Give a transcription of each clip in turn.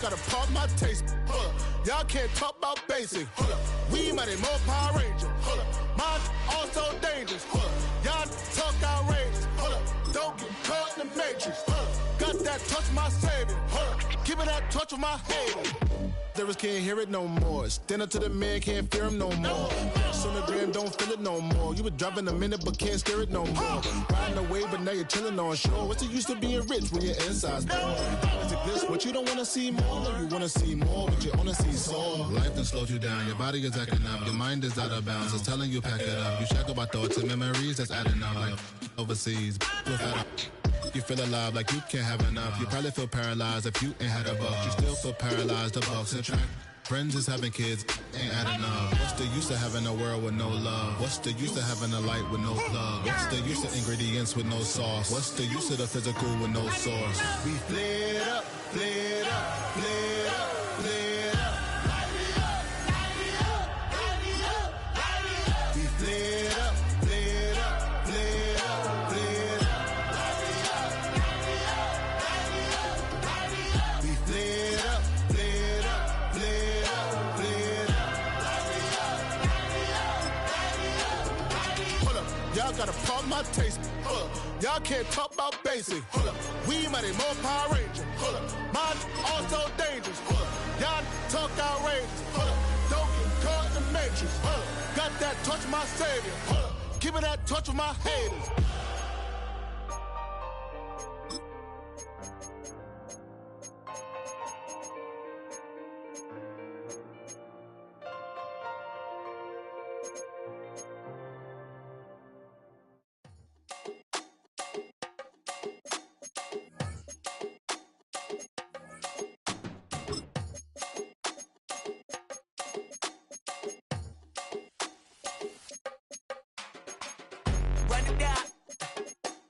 gotta pardon my taste. Hold up. Y'all can't talk about basic. Hold up. We mighty more Power Ranger. Hold up. Mine also dangerous. Hold up. Y'all talk outrageous. Hold up. Don't get caught in the matrix. Hold up. Got that touch my savior. Hold up. Give me that touch with my haters. Lyrics can't hear it no more. Stand up to the man, can't fear him no more. Sonogram don't feel it no more. You were driving a minute but can't steer it no more. Riding away but now you're chilling on shore. What's the use of being rich when your inside's poor? Is it this what you don't wanna see more? No, you wanna see more, but you wanna see soul. Life done slowed you down, your body is acting up. Your mind is out of bounds, it's telling you pack it up. You shackle by thoughts and memories that's adding up. Like overseas, you feel alive like you can't have enough. You probably feel paralyzed if you ain't had a buck. You still feel paralyzed, the bucks attract. Friends is having kids, ain't adding up. What's the use of having a world with no love? What's the use of having a light with no plug? What's the use of ingredients with no sauce? What's the use of the physical with no source? We flared up, flared up, flared up, flared up. Light it up, light it up, light it up, light it up. We flared up, flared up, flared up, flared up. Light it up, light it up, light it up, light it up. We flared up, flared up, flared up, flared up. Light it up, light it up, light it up, light it up. Hold up, y'all gotta pardon my taste. Hold up, y'all can't talk about basic. Hold up, we mighty more Power Ranger. Hold up, mine also dangerous. Hold up, y'all talk outrageous. Hold up, don't get caught in the matrix. Hold up, got that touch my savior. Hold up, give me that touch with my haters.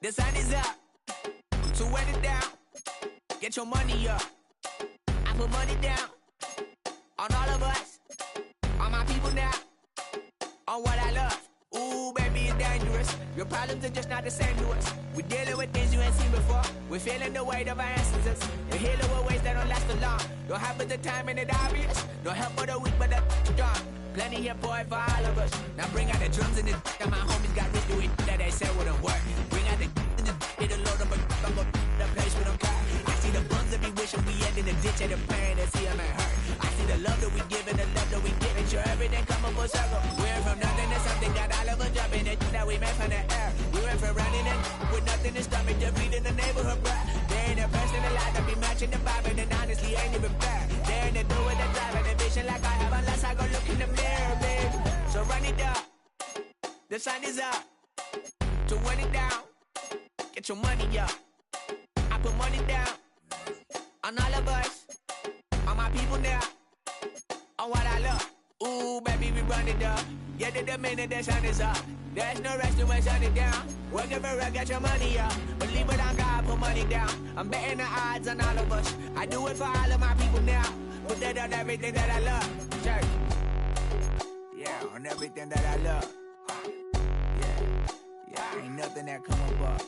The sun is up, so wet it down. Get your money up. I put money down on all of us, on my people now, on what I love. Ooh, baby, it's dangerous. Your problems are just not the same to us. We're dealing with things you ain't seen before. We're feeling the weight of our ancestors. We're healing with ways that don't last so long. Don't have but the time and it obvious. No help for the weak, but the strong. Plenty here for it for all of us. Now bring out the drums and the and my homies got rich doing that they said wouldn't work. Bring out the and the it'll load them, but I'm gonna the place with them car. I see the bums that be wishing we end in the ditch and the pain that see them ain't hurt. I see the love that we give and the love that we give. And sure everything come up full circle. We're from nothing to something, got all of us jumping it that we made from the air. We went from running in with nothing to stomach, just feeding the neighborhood, bruh. There ain't a person alive that be matching the vibe, and honestly ain't even fair. There ain't a do with the drive and the vision like I have unless I go look in the mirror, babe. So run it up, the sun is up, to run it down, get your money up. I put money down on all of us, on my people now, on what I love. Ooh, baby, we run it up. Get it the minute the sun is up. There's no rest to shut it down. Working for real, get your money up. Believe it on God, put money down. I'm betting the odds on all of us. I do it for all of my people now. Put that on everything that I love. Church. Yeah, on everything that I love. Yeah, ain't nothing that come above.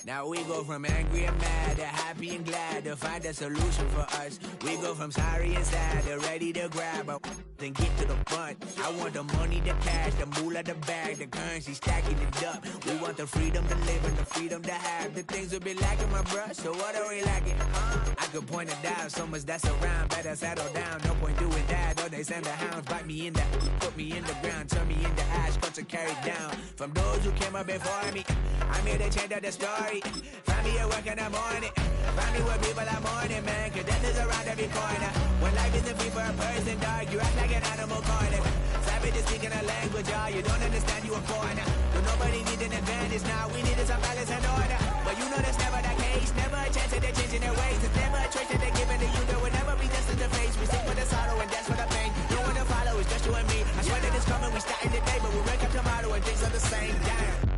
Now we go from angry and mad to happy and glad to find a solution for us. We go from sorry and sad to ready to grab up and get to the front. I want the money, the cash, the moolah, the bag, the currency, stacking it up. We want the freedom to live and the freedom to have the things we'll be lacking, my bruh. So what are we lacking? I could point it out, so much that's around. Better settle down, no point doing that. Though they send the hounds, bite me in the, put me in the ground, turn me into ash, but to carry down. From those who came up before me, I'm here to change up the story. Find me at work in the morning. Find me where people are mourning, man. Cause death is around every corner. When life isn't free for a person, dog, you act like an animal corner. Savage is speaking a language, y'all. You don't understand, you a foreigner. But nobody needs an advantage now. We needed some balance and order. But you know that's never the case. Never a chance that they're changing their ways. It's never a choice that they're giving to you. There will never be justice to face. We sing for the sorrow and dance for the pain. No one to follow, it's just you and me. I swear that it's coming, we starting today, but we'll wake up tomorrow and things are the same. Damn.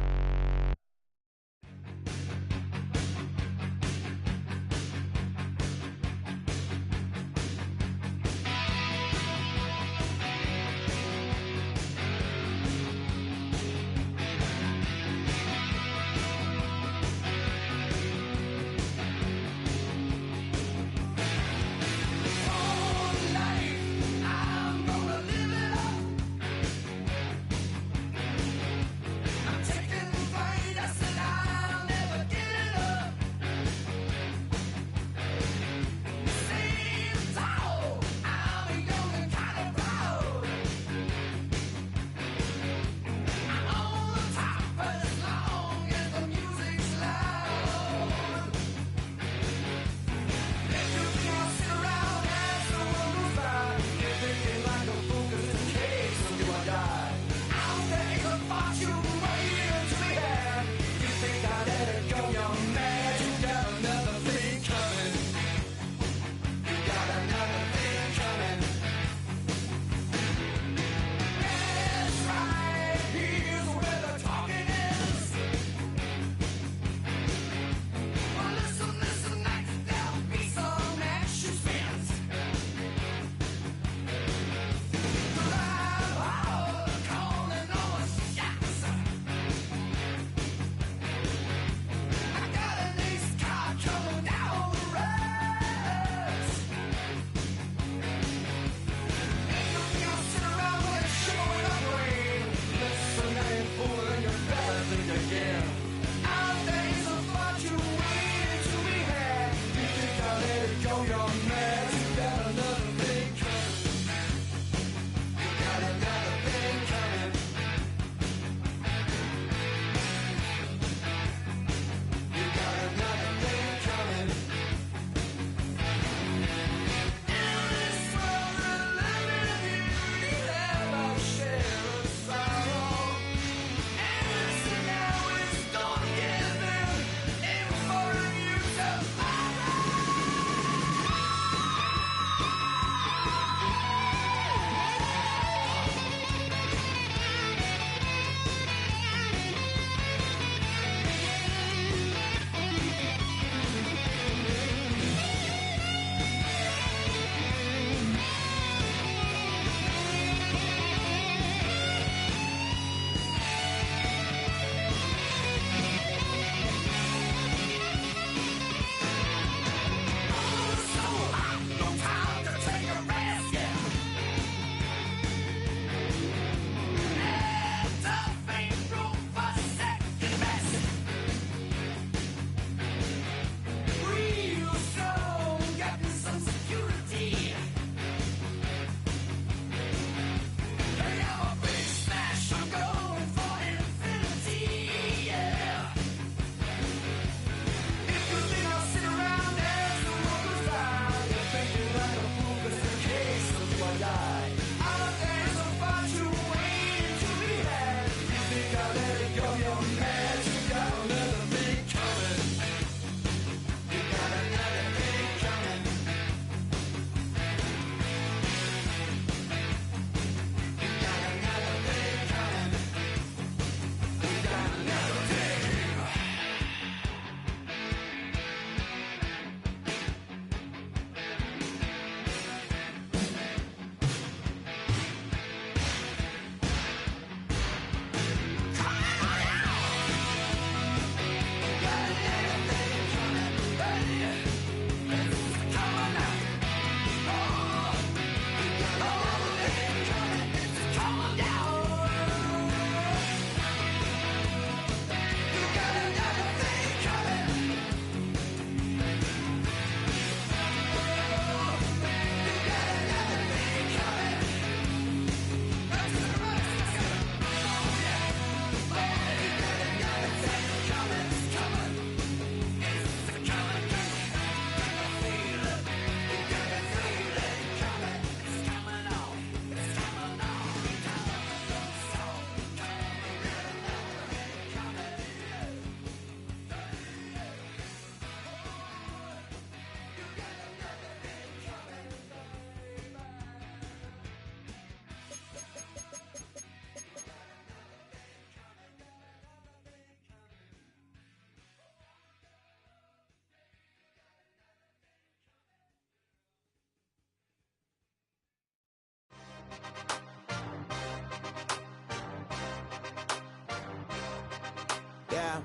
Yeah.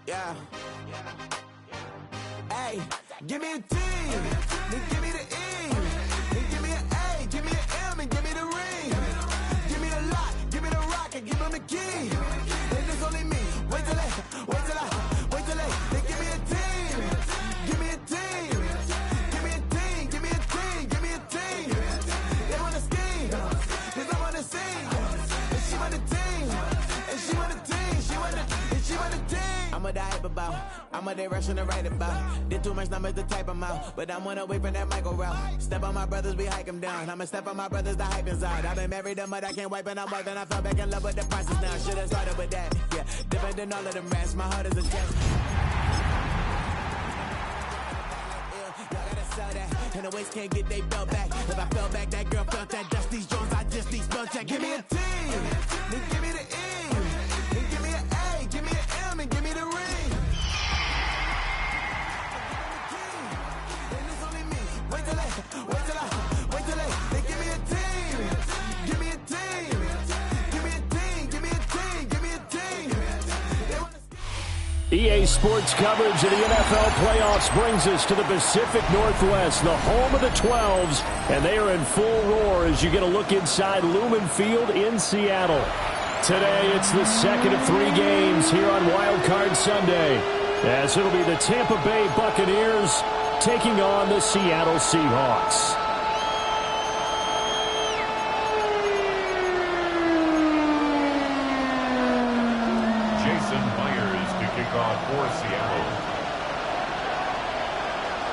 Yeah. Hey, give me a T, then give me the E, then give me an A, give me an M, and give me the ring. Give me the lock, give me the rock, and give them the key. And it's only me. Wait till they, then give me a team. Give me a team. Give me a team, give me a team, give me a team. They wanna scheme, cause I'm on the scene. And she want the team, and she want the team, she want the team. I'm a die hype about, I'm a direction to write about. Did too much numbers to type them out, but I'm one away from that Michael route. Step on my brothers, we hike them down. I'ma step on my brothers, the hype inside. I've been married them, but I can't wipe and I'm wiping. I fell back in love with the process now. Should've started with that, yeah. Different than all of them rats, my heart is a test. Y'all gotta sell that, and the waist can't get they belt back. If I fell back, that girl felt that. Dust these Jones, I just need spell check. Give me a T, then give me the E, then give me an A, give me an M, and give me the ring. Wait till they give me a team. Give me a team. Give me a team. Give me a team. Give me a team. EA Sports coverage of the NFL playoffs brings us to the Pacific Northwest, the home of the 12s, and they are in full roar as you get a look inside Lumen Field in Seattle. Today, it's the second of 3 games here on Wild Card Sunday, as it'll be the Tampa Bay Buccaneers taking on the Seattle Seahawks. Jason Myers to kick off for Seattle.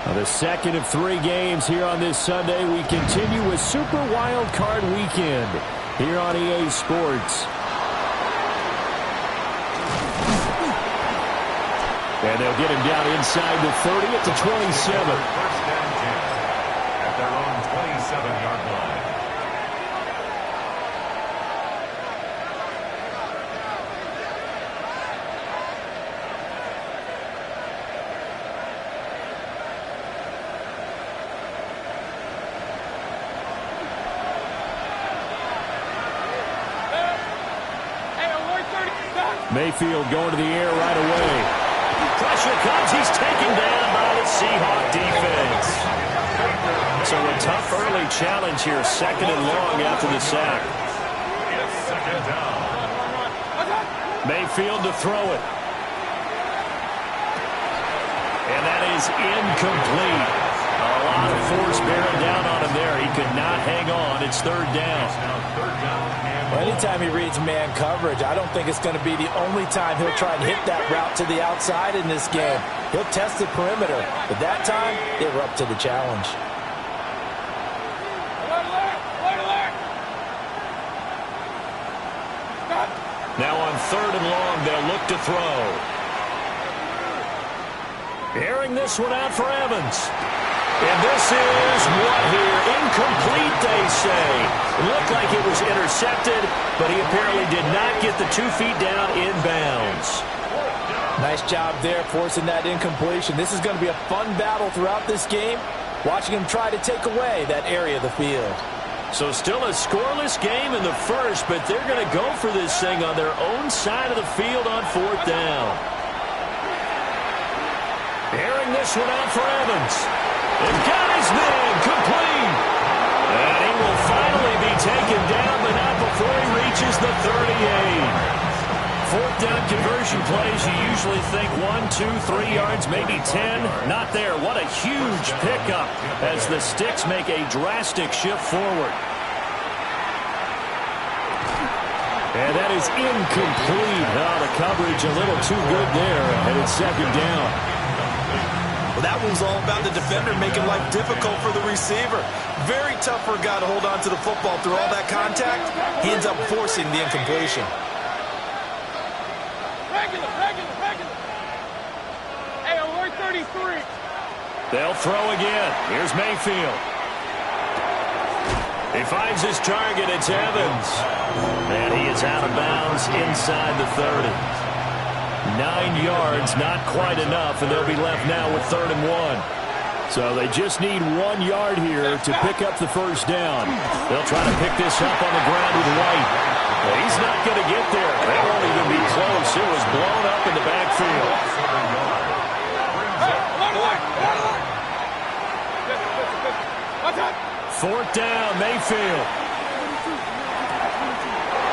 Now, the second of 3 games here on this Sunday. We continue with Super Wild Card Weekend here on EA Sports. And they'll get him down inside the 30 at the 27. First down 10 at their own 27-yard line. Mayfield going to the air right away. Pressure comes. He's taken down by the Seahawk defense. So a tough early challenge here, second and long after the sack. It's second down. Mayfield to throw it. And that is incomplete. A lot of force bearing down on him there. He could not hang on. It's third down. Well, anytime he reads man coverage, I don't think it's going to be the only time he'll try and hit that route to the outside in this game. He'll test the perimeter, but that time, they were up to the challenge. Now on third and long, they'll look to throw. Airing this one out for Evans. And this is what here? Incomplete, they say. It looked like it was intercepted, but he apparently did not get the 2 feet down in bounds. Nice job there forcing that incompletion. This is going to be a fun battle throughout this game, watching him try to take away that area of the field. So still a scoreless game in the first, but they're going to go for this thing on their own side of the field on fourth down. Airing this one out for Evans. And got his man complete. And he will finally be taken down, but not before he reaches the 38. Fourth down conversion plays, you usually think 1, 2, 3 yards, maybe 10. Not there. What a huge pickup as the Sticks make a drastic shift forward. And that is incomplete. Oh, the coverage a little too good there, and it's second down. Well, that one's all about the defender making life difficult for the receiver. Very tough for a guy to hold on to the football through all that contact. He ends up forcing the incompletion. Regular. Hey, alert 33. They'll throw again. Here's Mayfield. He finds his target. It's Evans. And he is out of bounds inside the 30. 9 yards, not quite enough, and they'll be left now with 3rd and 1. So they just need 1 yard here to pick up the first down. They'll try to pick this up on the ground with White. Well, he's not going to get there. That won't even be close. It was blown up in the backfield. Fourth down, Mayfield.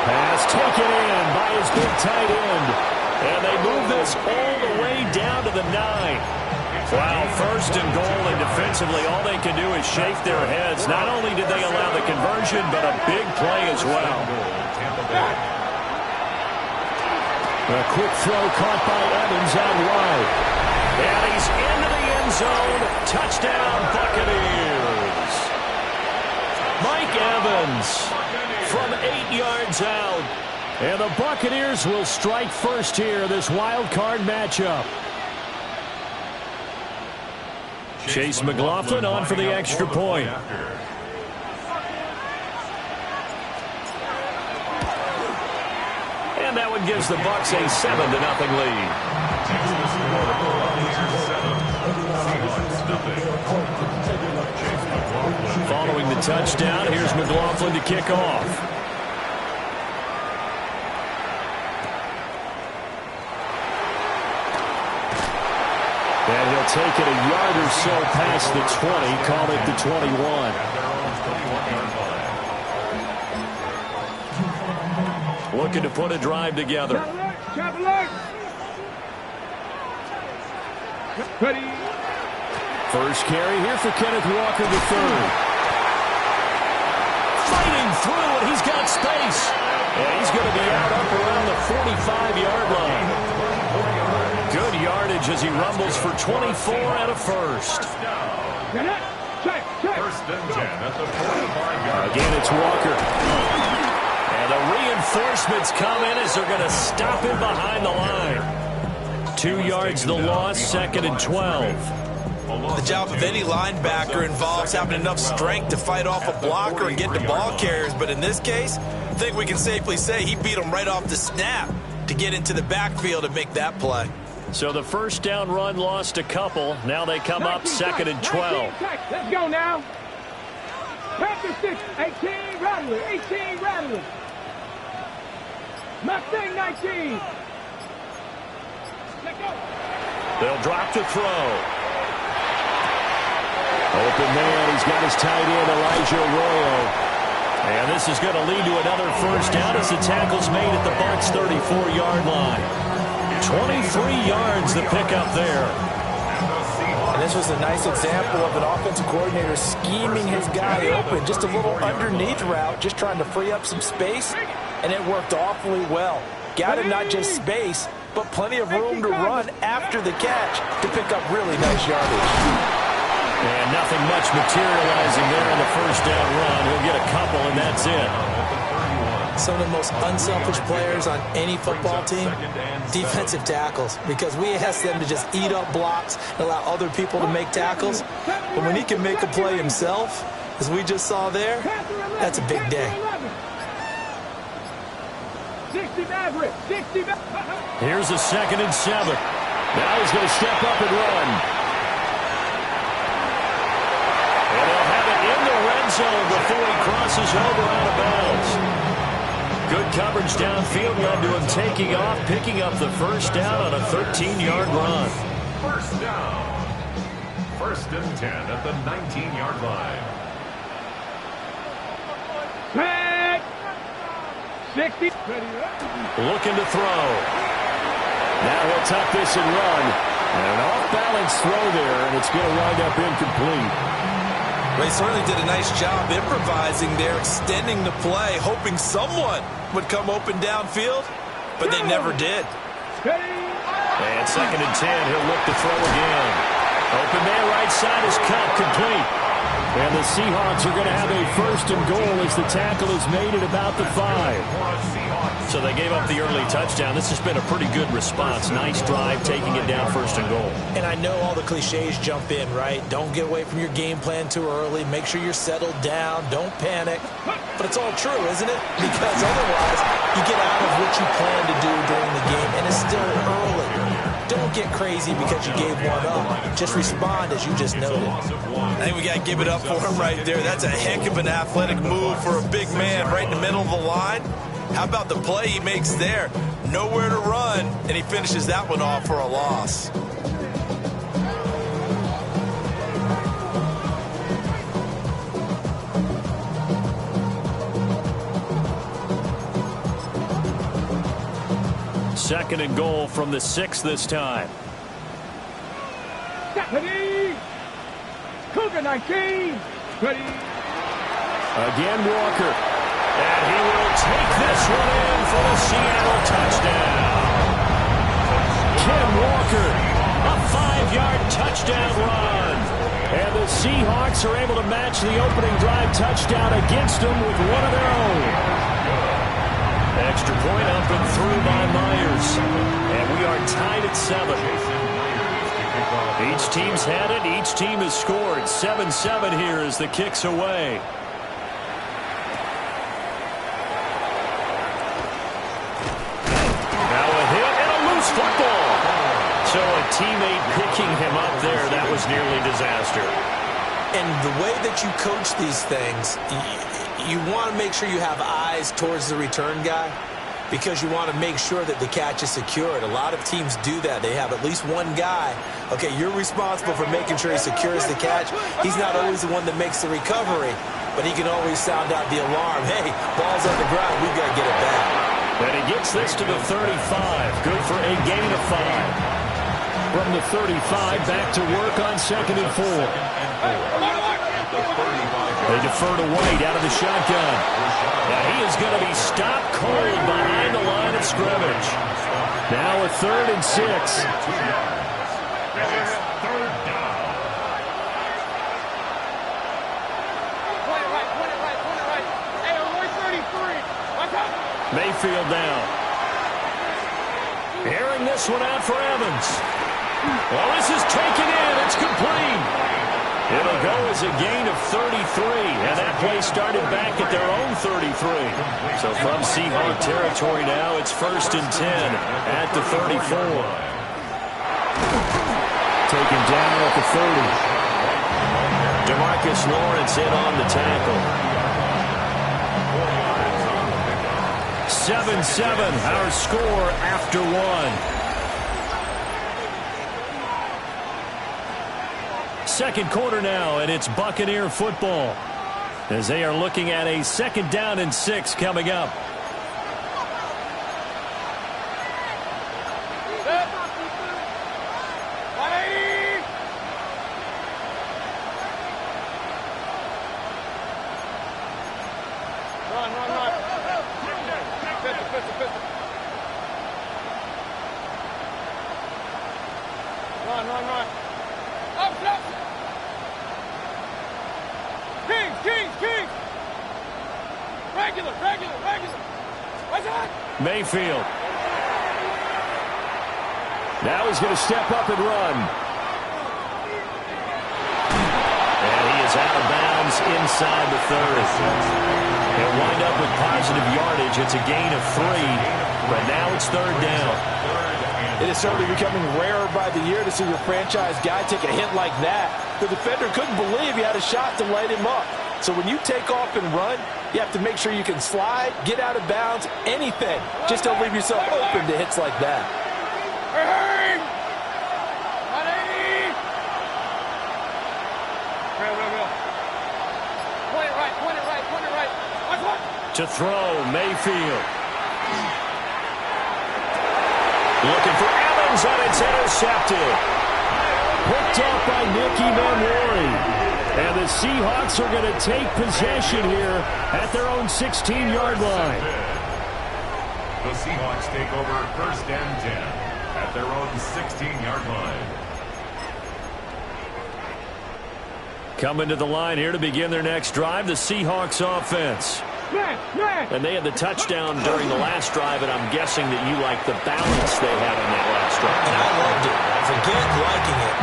Pass taken in by his big tight end. And they move this all the way down to the 9. Wow, first and goal, and defensively all they can do is shake their heads. Not only did they allow the conversion, but a big play as well. A quick throw caught by Evans out wide. And he's into the end zone. Touchdown, Buccaneers. Mike Evans from 8 yards out. And the Buccaneers will strike first here, this wild card matchup. Chase McLaughlin on for the extra point. And that one gives the Bucs a 7-0 lead. Following the touchdown, here's McLaughlin to kick off. And he'll take it a yard or so past the 20, call it the 21. Looking to put a drive together. First carry here for Kenneth Walker III. Fighting through, and he's got space. And he's going to be out up around the 45-yard line. Good yardage as he rumbles for 24 and a first. First and 10 at the 45-yard. Again, it's Walker. And the reinforcements come in as they're going to stop him behind the line. 2 yards the loss, 2nd and 12. The job of any linebacker involves having enough strength to fight off a blocker and get to ball carriers. But in this case, I think we can safely say he beat him right off the snap to get into the backfield and make that play. So the first down run lost a couple. Now they come up 2nd and 12. Let's go now. Panther 6, 18, Rattler, 18, Rattler. Mustang 19. Let's go. They'll drop the throw. Open man, he's got his tight end, Elijah Arroyo. And this is going to lead to another first down as the tackle's made at the Bucs' 34-yard line. 23 yards the pickup there. And this was a nice example of an offensive coordinator scheming his guy open. Just a little underneath route, just trying to free up some space, and it worked awfully well. Got him not just space, but plenty of room to run after the catch to pick up really nice yardage. And nothing much materializing there in the first down run. He'll get a couple, and that's it. Some of the most unselfish players on any football team, defensive tackles, because we ask them to just eat up blocks and allow other people to make tackles. But when he can make a play himself, as we just saw there, that's a big day. Here's a 2nd and 7. Now he's going to step up and run. And they'll have it in the red zone before he crosses over out of bounds. Good coverage downfield led to him taking off, picking up the first down on a 13-yard run. First down. 1st and 10 at the 19-yard line. 60. Looking to throw. Now he'll tuck this and run. And an off-balance throw there, and it's going to wind up incomplete. They certainly did a nice job improvising there, extending the play, hoping someone would come open downfield, but they never did. And 2nd and 10, he'll look to throw again. Open man right side is cut, complete. And the Seahawks are going to have a 1st and goal as the tackle is made at about the 5. So they gave up the early touchdown. This has been a pretty good response. Nice drive, taking it down 1st and goal. And I know all the cliches jump in, right? Don't get away from your game plan too early. Make sure you're settled down. Don't panic. But it's all true, isn't it? Because otherwise, you get out of what you plan to do during the game, and it's still early. Don't get crazy because you gave one up. Just respond as you just noted. I think we got to give it up for him right there. That's a heck of an athletic move for a big man right in the middle of the line. How about the play he makes there? Nowhere to run, and he finishes that one off for a loss. Second and goal from the 6 this time. Ready. Cougar 19. Ready. Again, Walker. And he will take this one in for the Seattle touchdown. Ken Walker, a 5-yard touchdown run. And the Seahawks are able to match the opening drive touchdown against them with one of their own. Extra point up and through by Myers. And we are tied at 7. Each team's had it. Each team has scored. 7-7 here as the kick's away. Now a hit and a loose football. So a teammate picking him up there, that was nearly disaster. And the way that you coach these things, you want to make sure you have eyes towards the return guy because you want to make sure that the catch is secured. A lot of teams do that. They have at least one guy. Okay, you're responsible for making sure he secures the catch. He's not always the one that makes the recovery, but he can always sound out the alarm. Hey, ball's on the ground. We've got to get it back. And he gets this to the 35. Good for a gain of 5. From the 35, back to work on 2nd and 4. They defer to White out of the shotgun. Now he is going to be stopped cold behind the line of scrimmage. Now a 3rd and 6. Mayfield down. Airing this one out for Evans. Well, this is taken in. It's complete. It'll go as a gain of 33, and that play started back at their own 33. So from Seahawk territory now, it's 1st and 10 at the 34. Taken down at the 30. DeMarcus Lawrence in on the tackle. 7-7, our score after 1. Second quarter now, and it's Buccaneer football as they are looking at a 2nd down and 6 coming up. Run. Up. Kings. Regular. What's that? Mayfield. Now he's going to step up and run. And he is out of bounds inside the 30. He'll wind up with positive yardage. It's a gain of 3, but now it's 3rd down. It is certainly becoming rarer by the year to see your franchise guy take a hit like that. The defender couldn't believe he had a shot to light him up. So when you take off and run, you have to make sure you can slide, get out of bounds, anything. Just don't leave yourself open to hits like that. Hey! Point it right. To throw, Mayfield. Looking for Evans, and it's intercepted. Picked up by Nicky Manwari. And the Seahawks are going to take possession here at their own 16-yard line. The Seahawks take over 1st and 10 at their own 16-yard line. Coming to the line here to begin their next drive, the Seahawks offense. And they had the touchdown during the last drive, and I'm guessing that you like the balance they had on that last drive. And I loved it. Forget liking it.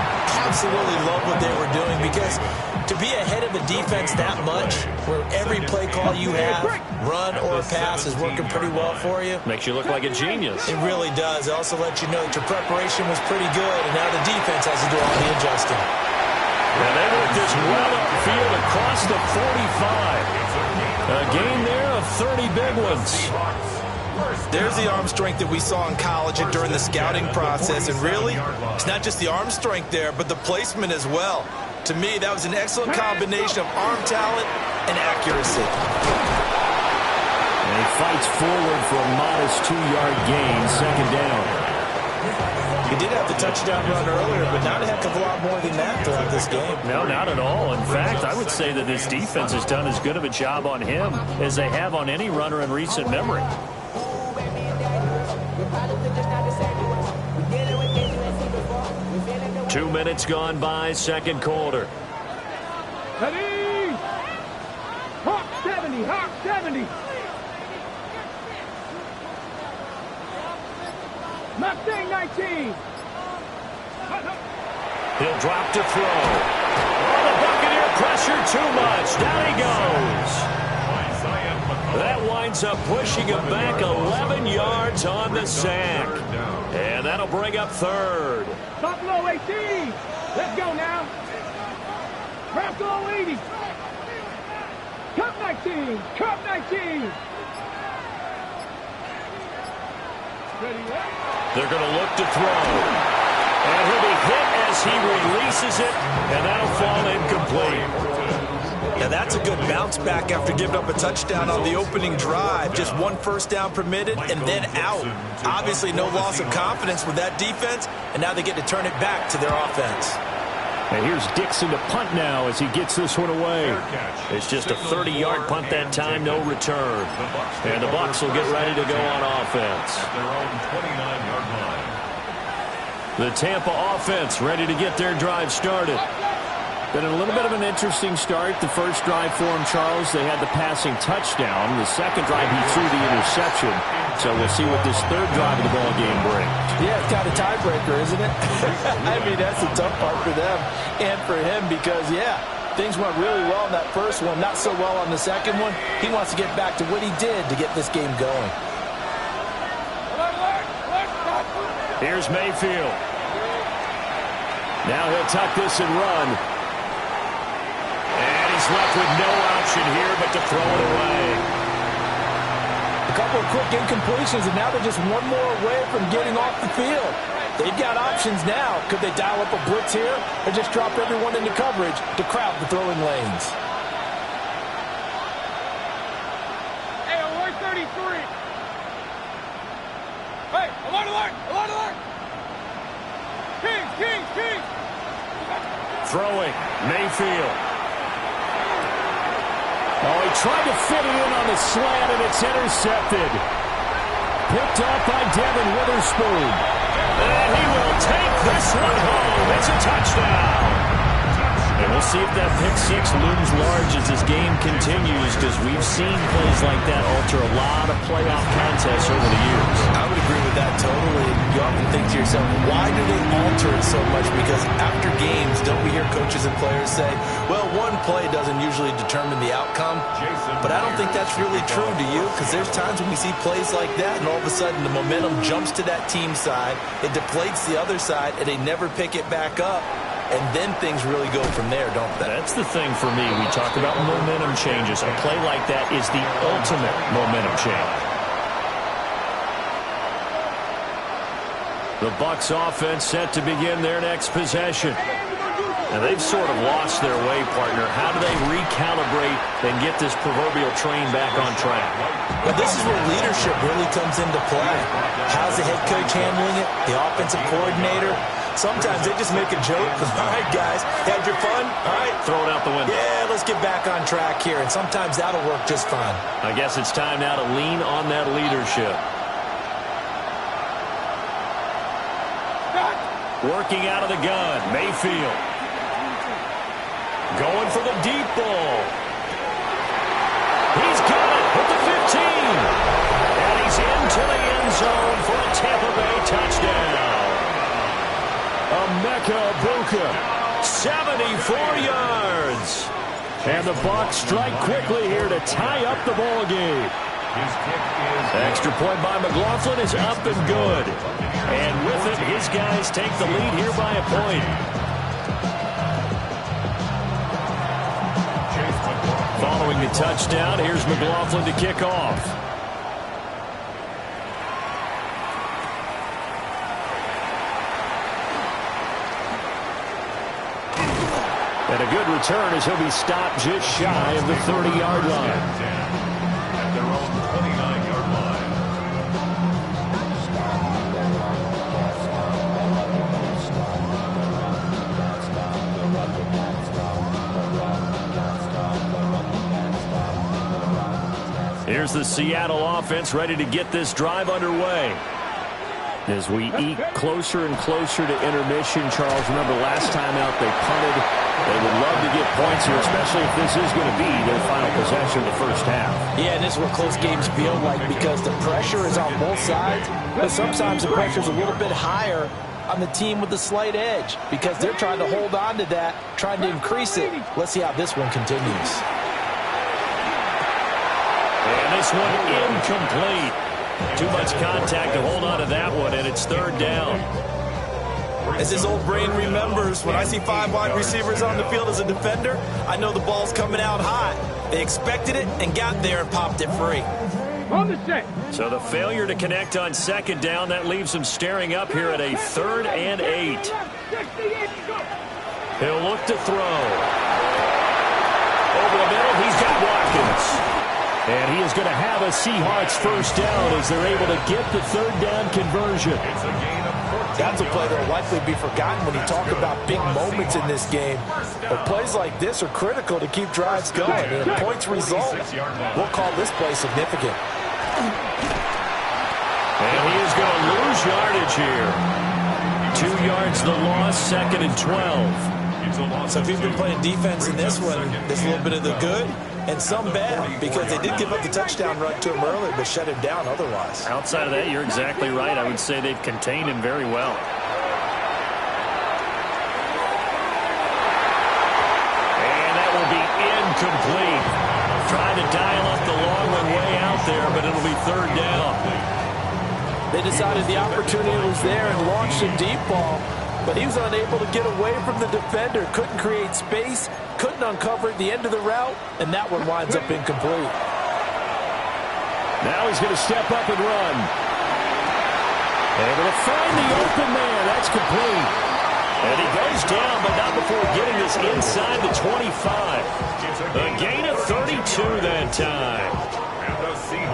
Absolutely love what they were doing, because to be ahead of the defense that much, where every play call you have, run or pass, is working pretty well for you. Makes you look like a genius. It really does. It also lets you know that your preparation was pretty good, and now the defense has to do all the adjusting. And they work this well upfield across the 45. A gain there of 30 big ones. There's the arm strength that we saw in college and during the scouting process. And really, it's not just the arm strength there, but the placement as well. To me, that was an excellent combination of arm talent and accuracy. And he fights forward for a modest 2-yard gain, second down. He did have the touchdown run earlier, but not a heck of a lot more than that throughout this game. No, not at all. In fact, I would say that this defense has done as good of a job on him as they have on any runner in recent memory. Two minutes gone by, second quarter. Ready? Hawk 70, Hawk 70. Mustang 19. He'll drop to throw. Oh, the Buccaneer pressure too much. Down he goes. That winds up pushing him back 11 yards on the sack. And that'll bring up third. Buffalo 18. Let's go now. Bronco 80. Cup 19. Cup 19. Ready, They're going to look to throw. And he'll be hit as he releases it, and that'll fall incomplete. Now that's a good bounce back after giving up a touchdown on the opening drive. Just one first down permitted and then out. Obviously no loss of confidence with that defense, and now they get to turn it back to their offense. And here's Dixon to punt now as he gets this one away. It's just a 30-yard punt that time, no return. And the Bucs will get ready to go on offense. Their own 29-yard line. The Tampa offense ready to get their drive started. Been a little bit of an interesting start. The first drive for him, Charles, they had the passing touchdown. The second drive, he threw the interception. So we'll see what this third drive of the ball game brings. Yeah, it's kind of a tiebreaker, isn't it? I mean, that's the tough part for them and for him because, yeah, things went really well in that first one, not so well on the second one. He wants to get back to what he did to get this game going. Here's Mayfield. Now he'll tuck this and run. And he's left with no option here but to throw it away. A couple of quick incompletions, and now they're just one more away from getting off the field. They've got options now. Could they dial up a blitz here or just drop everyone into coverage to crowd the throwing lanes? Hey, alert 33. Hey, alert, alert, alert, alert. Kings, Kings, Kings. Throwing, Mayfield. Oh, he tried to fit it in on the slant, and it's intercepted. Picked up by Devin Witherspoon. And he will take this one home. It's a touchdown. And we'll see if that pick six looms large as this game continues, because we've seen plays like that alter a lot of playoff contests over the years. I would agree with that totally. You often think to yourself, why do they alter it so much? Because after games, don't we hear coaches and players say, well, one play doesn't usually determine the outcome. But I don't think that's really true, do you? Because there's times when we see plays like that, and all of a sudden the momentum jumps to that team side, it deflates the other side, and they never pick it back up. And then things really go from there, don't they? That's the thing for me. We talk about momentum changes. A play like that is the ultimate momentum change. The Bucs offense set to begin their next possession. And they've sort of lost their way, partner. How do they recalibrate and get this proverbial train back on track? Well, this is where leadership really comes into play. How's the head coach handling it? The offensive coordinator? Sometimes they just make a joke. All right, guys, had your fun? All right. Throw it out the window. Yeah, let's get back on track here. And sometimes that'll work just fine. I guess it's time now to lean on that leadership. Working out of the gun, Mayfield. Going for the deep ball. He's got it with the 15. And he's into the end zone for a Tampa Bay touchdown. Emeka Egbuka, 74 yards. And the Bucs strike quickly here to tie up the ball game. Extra point by McLaughlin is up and good. And with it, his guys take the lead here by a point. scoring the touchdown. Here's McLaughlin to kick off. And a good return as he'll be stopped just shy of the 30-yard line. At their own 29-yard line. Here's the Seattle offense ready to get this drive underway. As we eke closer and closer to intermission, Charles, remember last time out they punted. They would love to get points here, especially if this is going to be their final possession of the first half. Yeah, and this is what close games feel like because the pressure is on both sides, but sometimes the pressure is a little bit higher on the team with the slight edge because they're trying to hold on to that, trying to increase it. Let's see how this one continues. And this one incomplete. Too much contact to hold on to that one, and it's third down. As his old brain remembers, when I see 5 wide receivers on the field as a defender, I know the ball's coming out hot. They expected it and got there and popped it free. On the set. So the failure to connect on second down, that leaves him staring up here at a 3rd and 8. He'll look to throw. Over the middle, he's got Watkins. And he is going to have a Seahawks first down as they're able to get the 3rd down conversion. It's a gain of 14. That's a play that will likely be forgotten when you talk about big moments in this game. But plays like this are critical to keep drives going. And if points result, we'll call this play significant. And he is going to lose yardage here. 2 yards the loss, 2nd and 12. So if you've been playing defense in this one, there's a little bit of the good and some bad because they did give up the touchdown run to him earlier but shut him down otherwise. Outside of that, you're exactly right. I would say they've contained him very well. And that will be incomplete. Trying to dial up the long one way out there, but it'll be 3rd down. They decided the opportunity was there and launched a deep ball, but he was unable to get away from the defender, couldn't create space, couldn't uncover at the end of the route, and that one winds up incomplete. Now he's going to step up and run. Able to find the open man. That's complete. And he goes down, but not before getting this inside the 25. A gain of 32 that time.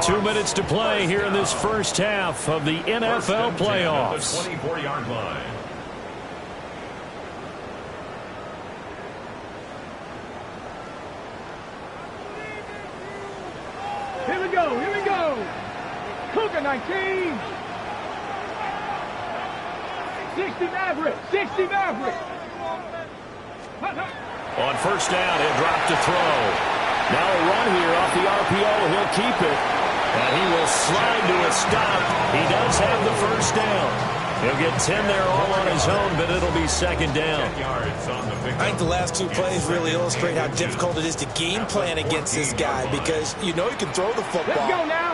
2 minutes to play here in this first half of the NFL playoffs. 24-yard line. Here we go, here we go. Cougar 19. 60 Maverick, 60 Maverick. On first down, he'll drop to throw. Now a run here off the RPO. He'll keep it. And he will slide to a stop. He does have the first down. He'll get 10 there all on his own, but it'll be 2nd down. I think the last 2 plays really illustrate how difficult it is to game plan against this guy because you know he can throw the football.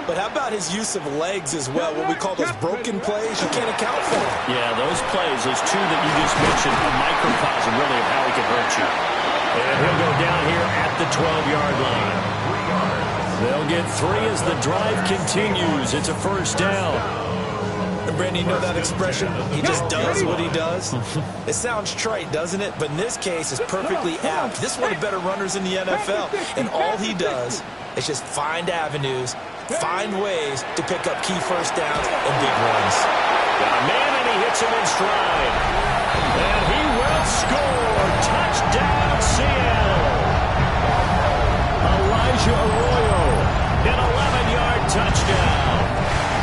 But how about his use of legs as well, what we call those broken plays? You can't account for them. Yeah, those plays, those 2 that you just mentioned, a microcosm really of how he can hurt you. And he'll go down here at the 12-yard line. They'll get 3 as the drive continues. It's a first down. And Brandon, you know that expression? He just does what he does. It sounds trite, doesn't it? But in this case, it's perfectly apt. This is one of the better runners in the NFL. And all he does is just find avenues, find ways to pick up key first downs and big runs. Got a man, and he hits him in stride. And he will score. Touchdown, Seattle. Elijah Arroyo, an 11-yard touchdown.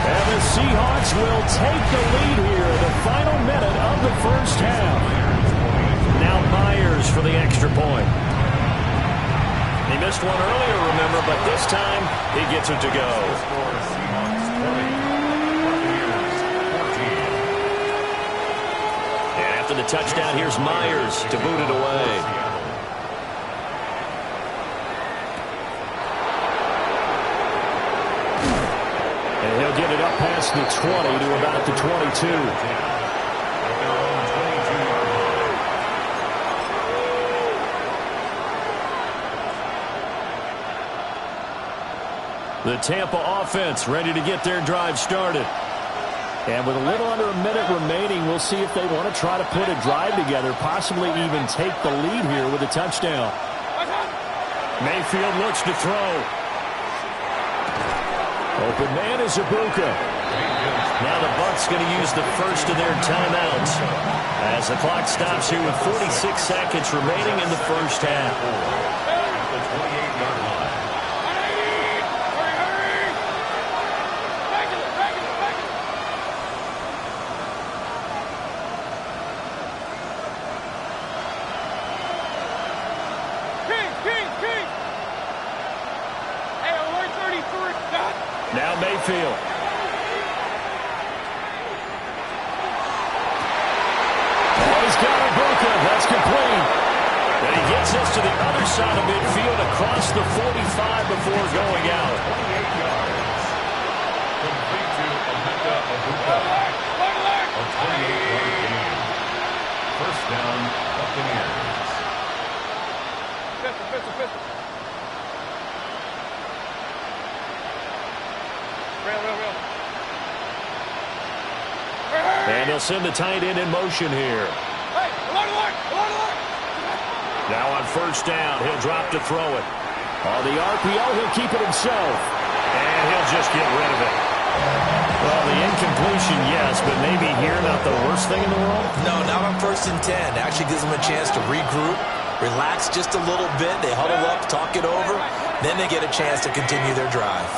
And the Seahawks will take the lead here in the final minute of the first half. Now Myers for the extra point. He missed one earlier, remember, but this time he gets it to go. And after the touchdown, here's Myers to boot it away. And he'll get it up past the 20 to about the 22. The Tampa offense ready to get their drive started. And with a little under a minute remaining, we'll see if they want to try to put a drive together, possibly even take the lead here with a touchdown. Mayfield looks to throw. Open man is Ibuka. Now the Bucs going to use the first of their timeouts as the clock stops here with 46 seconds remaining in the first half. The 28-yard line. Now Mayfield. He's got Ibuka. That's complete. And he gets us to the other side of midfield across the 45 before going out. 28 yards. Complete to Ibuka. A 28-yard gain. First down, Buccaneers. Pistol. And he'll send the tight end in motion here. Now on first down, he'll drop to throw it. On the RPO, he'll keep it himself. And he'll just get rid of it. Well, the incompletion, yes, but maybe here not the worst thing in the world? No, not on 1st and 10. Actually gives them a chance to regroup, relax just a little bit. They huddle up, talk it over. Then they get a chance to continue their drive.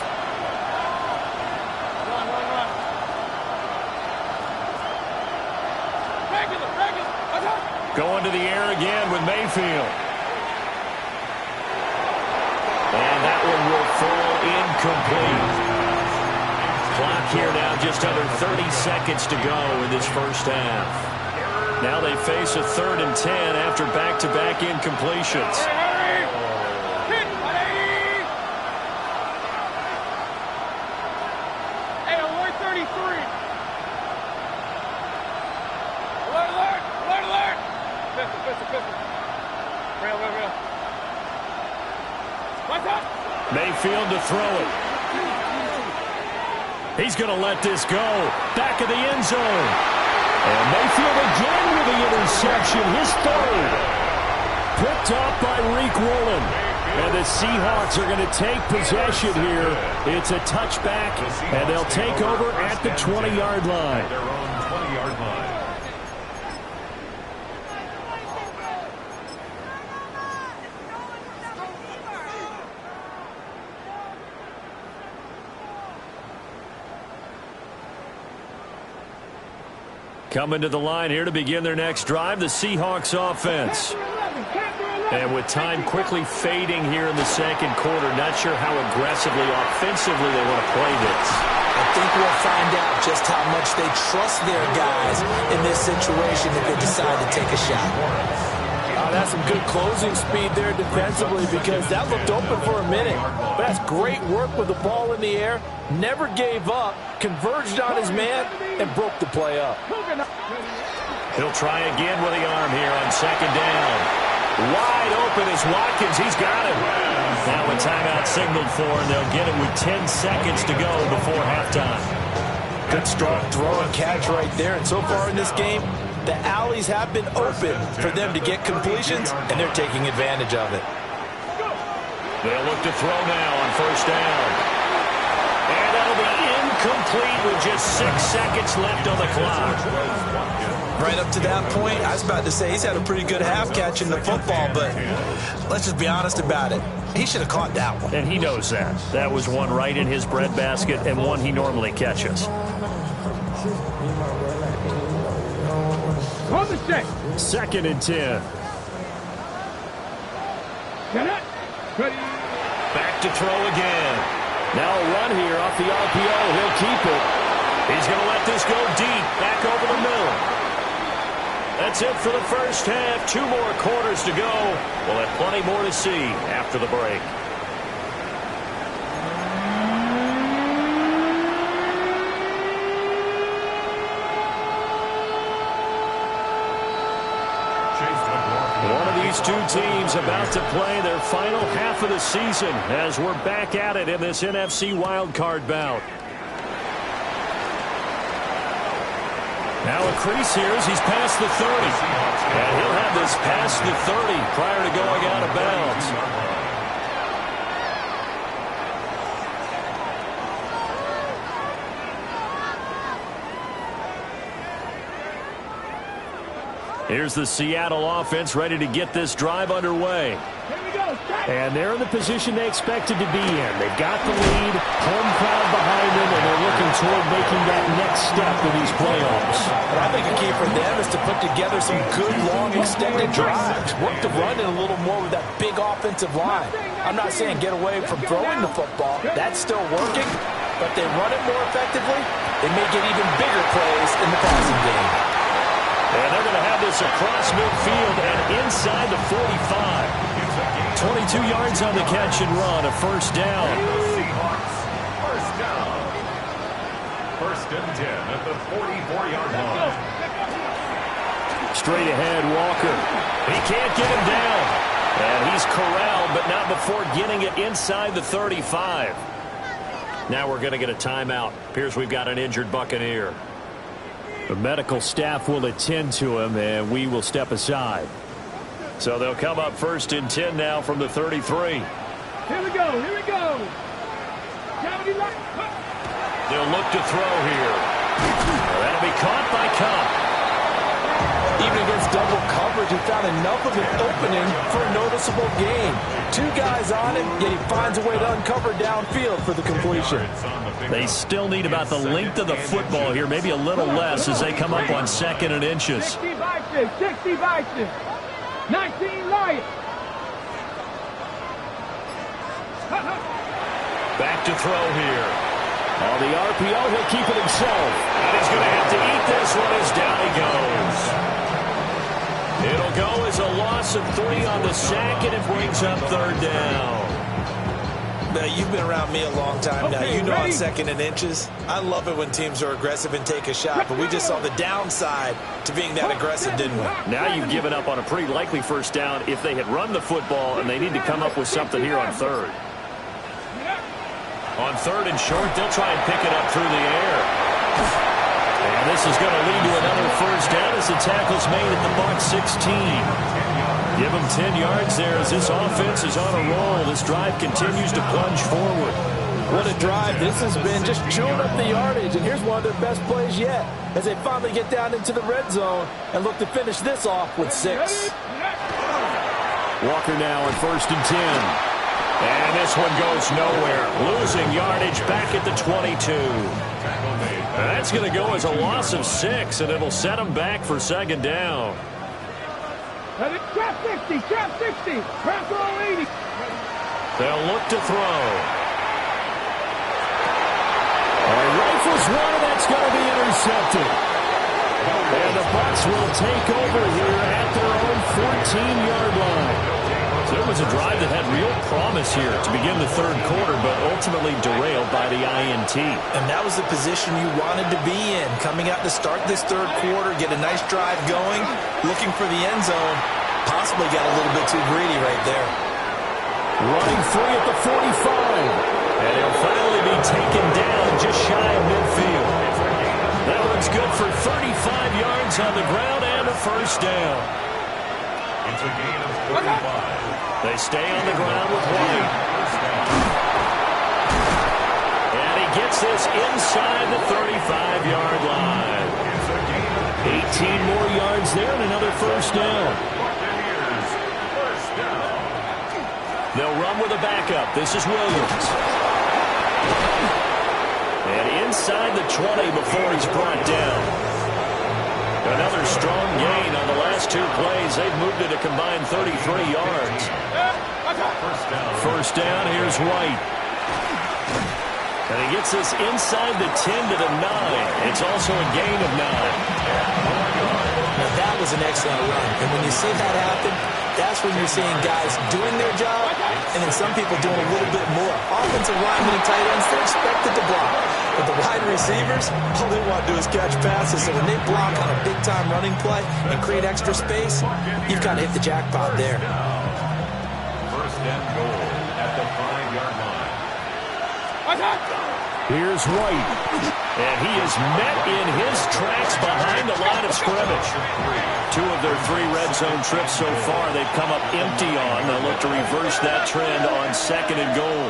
Going to the air again with Mayfield. And that one will fall incomplete. Clock here now just under 30 seconds to go in this first half. Now they face a 3rd and 10 after back-to-back incompletions. Mayfield to throw it. He's going to let this go. Back of the end zone. And Mayfield again with the interception. His 3rd. Picked up by Reek Woolen. And the Seahawks are going to take possession here. It's a touchback, and they'll take over at the 20-yard line. Their own 20-yard line. Coming to the line here to begin their next drive, the Seahawks offense. And with time quickly fading here in the second quarter, not sure how aggressively, offensively they want to play this. I think we'll find out just how much they trust their guys in this situation if they decide to take a shot. That's some good closing speed there defensively because that looked open for a minute. But that's great work with the ball in the air. Never gave up, converged on his man, and broke the play up. He'll try again with the arm here on second down. Wide open is Watkins. He's got him. Now a timeout signaled for, and they'll get it with 10 seconds to go before halftime. Good strong throw and catch right there. And so far in this game, the alleys have been open for them to get completions, and they're taking advantage of it. They'll look to throw now on first down. And that'll be incomplete with just 6 seconds left on the clock. Right up to that point, I was about to say he's had a pretty good half catching the football, but let's just be honest about it. He should have caught that one. And he knows that. That was one right in his breadbasket and one he normally catches. On the check. 2nd and 10. Back to throw again. Now a run here off the RPO. He'll keep it. He's going to let this go deep. Back over the middle. That's it for the first half. 2 more quarters to go. We'll have plenty more to see after the break. One of the These two teams about to play their final half of the season as we're back at it in this NFC wildcard bout. Now a crease here as he's past the 30. And he'll have this past the 30 prior to going out of bounds. Here's the Seattle offense ready to get this drive underway. And they're in the position they expected to be in. They've got the lead, home crowd behind them, and they're looking toward making that next step in these playoffs. And I think a key for them is to put together some good, long, extended drives. Work the run in a little more with that big offensive line. I'm not saying get away from throwing the football. That's still working. But they run it more effectively, they may get even bigger plays in the passing game. And they're going to have this across midfield and inside the 45. 22 yards on the catch and run, a first down. Seahawks, first down. First and 10 at the 44-yard line. Straight ahead, Walker. He can't get him down. And he's corralled, but not before getting it inside the 35. Now we're going to get a timeout. Appears we've got an injured Buccaneer. The medical staff will attend to him, and we will step aside. So they'll come up first and 10 now from the 33. Here we go. Here we go. They'll look to throw here. That'll be caught by Cobb. Even against double coverage, he found enough of an opening for a noticeable gain. Two guys on him, yet he finds a way to uncover downfield for the completion. They still need about the length of the football here, maybe a little less as they come up on second and inches. 60 Vikings, 60 Vikings, 19 Lions. Back to throw here. On the RPO, he'll keep it himself. And he's going to have to eat this one as down he goes. It'll go as a loss of 3 on the sack, and it brings up third down. Now, you've been around me a long time now. You know on second and inches, I love it when teams are aggressive and take a shot, but we just saw the downside to being that aggressive, didn't we? Now you've given up on a pretty likely first down if they had run the football, and they need to come up with something here on third. On third and short, they'll try and pick it up through the air. And this is going to lead to another first down as the tackle's made at the Bucs 16. Give them 10 yards there as this offense is on a roll. This drive continues to plunge forward. What a drive this has been, just chewing up the yardage. And here's one of their best plays yet as they finally get down into the red zone and look to finish this off with 6. Walker now on first and 10. And this one goes nowhere. Losing yardage back at the 22. And that's going to go as a loss of 6, and it'll set them back for second down. Trap 60, trap 60, trap 80. They'll look to throw. Rifles one, and that's going to be intercepted. And the Bucs will take over here at their own 14-yard line. So it was a drive that had real promise here to begin the third quarter, but ultimately derailed by the INT. And that was the position you wanted to be in, coming out to start this third quarter, get a nice drive going, looking for the end zone, possibly got a little bit too greedy right there. Running free at the 45. And he'll finally be taken down just shy of midfield. That one's good for 35 yards on the ground and a first down. It's a gain of 35. They stay on the ground with White. And he gets this inside the 35-yard line. 18 more yards there and another first down. They'll run with a backup. This is Williams. And inside the 20 before he's brought down. Another strong gain on the last 2 plays. They've moved it a combined 33 yards. First down, here's White. And he gets this inside the 10 to the 9. It's also a gain of 9. Now that was an excellent run. And when you see that happen, That's when you're seeing guys doing their job and then some people doing a little bit more. Offensive linemen and tight ends, they're expected to block. But the wide receivers, all they want to do is catch passes. So when they block on a big-time running play and create extra space, you've got to hit the jackpot there. First and goal at the 5-yard line. Here's White, and he is met in his tracks behind the line of scrimmage. 2 of their 3 red zone trips so far they've come up empty on. They'll look to reverse that trend on 2nd and goal.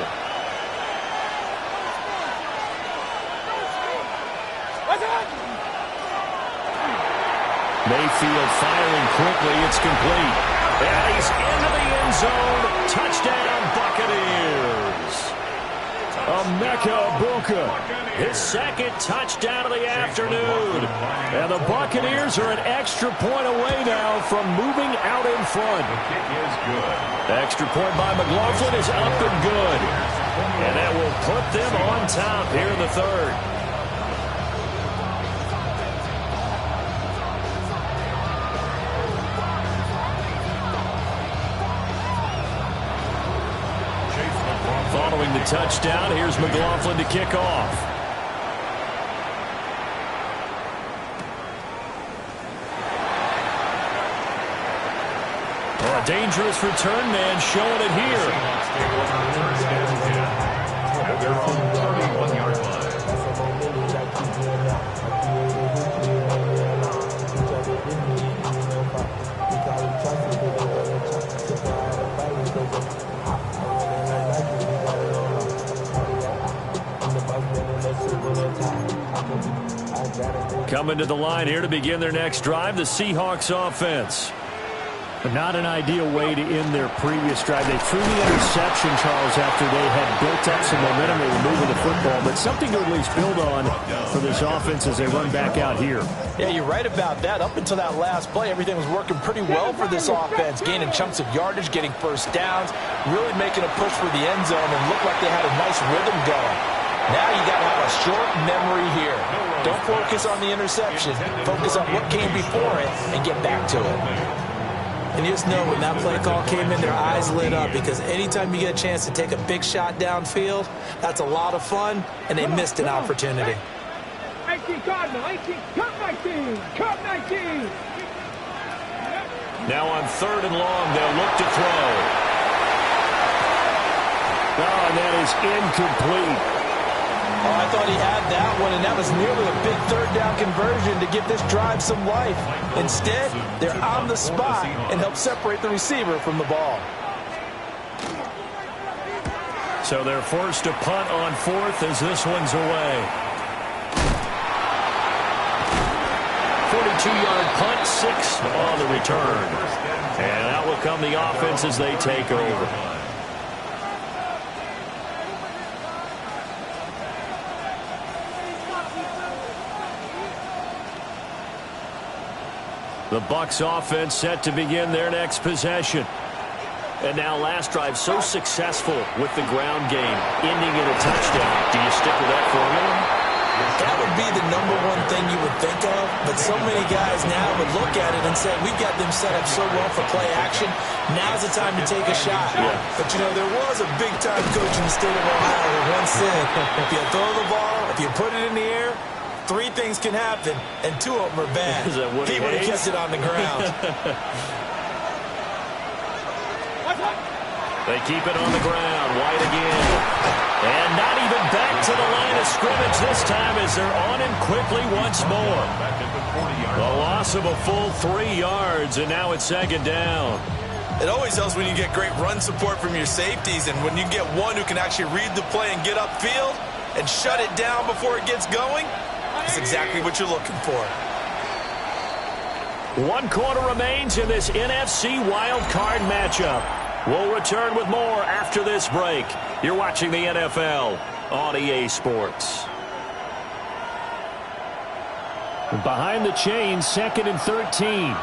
Mayfield firing quickly. It's complete. And he's into the end zone. Touchdown, Buccaneers. Emeka Egbuka, his 2nd touchdown of the afternoon. And the Buccaneers are an extra point away now from moving out in front. The kick is good. The extra point by McLaughlin is up and good. And that will put them on top here in the 3rd. Following the touchdown, here's McLaughlin to kick off. A dangerous return man showing it here. First and 10 at their own 31-yard line. Coming to the line here to begin their next drive, the Seahawks offense. But not an ideal way to end their previous drive. They threw the interception, Charles, after they had built up some momentum. They were moving the football, but something to at least build on for this offense as they run back out here. Yeah, you're right about that. Up until that last play, everything was working pretty well for this offense, gaining chunks of yardage, getting first downs, really making a push for the end zone, and looked like they had a nice rhythm going. Now you got to have a short memory here. Don't focus on the interception. Focus on what came before it and get back to it. And you just know when that play call came in, their eyes lit up, because anytime you get a chance to take a big shot downfield, that's a lot of fun, and they missed an opportunity. 18 Cardinal, 18, cut 19, cut 19. Now on 3rd and long, they'll look to throw. Oh, and that is incomplete. Oh, I thought he had that one, and that was nearly a big 3rd down conversion to give this drive some life. Instead, they're on the spot and help separate the receiver from the ball. So they're forced to punt on 4th as this one's away. 42-yard punt, 6 on the return. And out will come the offense as they take over. The Bucs offense set to begin their next possession. And now last drive so successful with the ground game, ending in a touchdown. Do you stick with that formula? That would be the #1 thing you would think of, but so many guys now would look at it and say, we've got them set up so well for play action, now's the time to take a shot. Yeah. But, you know, there was a big-time coach in the state of Ohio that once said, if you throw the ball, if you put it in the air, 3 things can happen, and 2 of them are bad. Is that Woody he would have Hayes? kept it on the ground. They keep it on the ground. White again. And not even back to the line of scrimmage this time as they're on him quickly once more. The loss of a full 3 yards, and now it's 2nd down. It always helps when you get great run support from your safeties, and when you get one who can actually read the play and get upfield and shut it down before it gets going, that's exactly what you're looking for. 1 quarter remains in this NFC wild card matchup. We'll return with more after this break. You're watching the NFL on EA Sports. Behind the chains, 2nd and 13.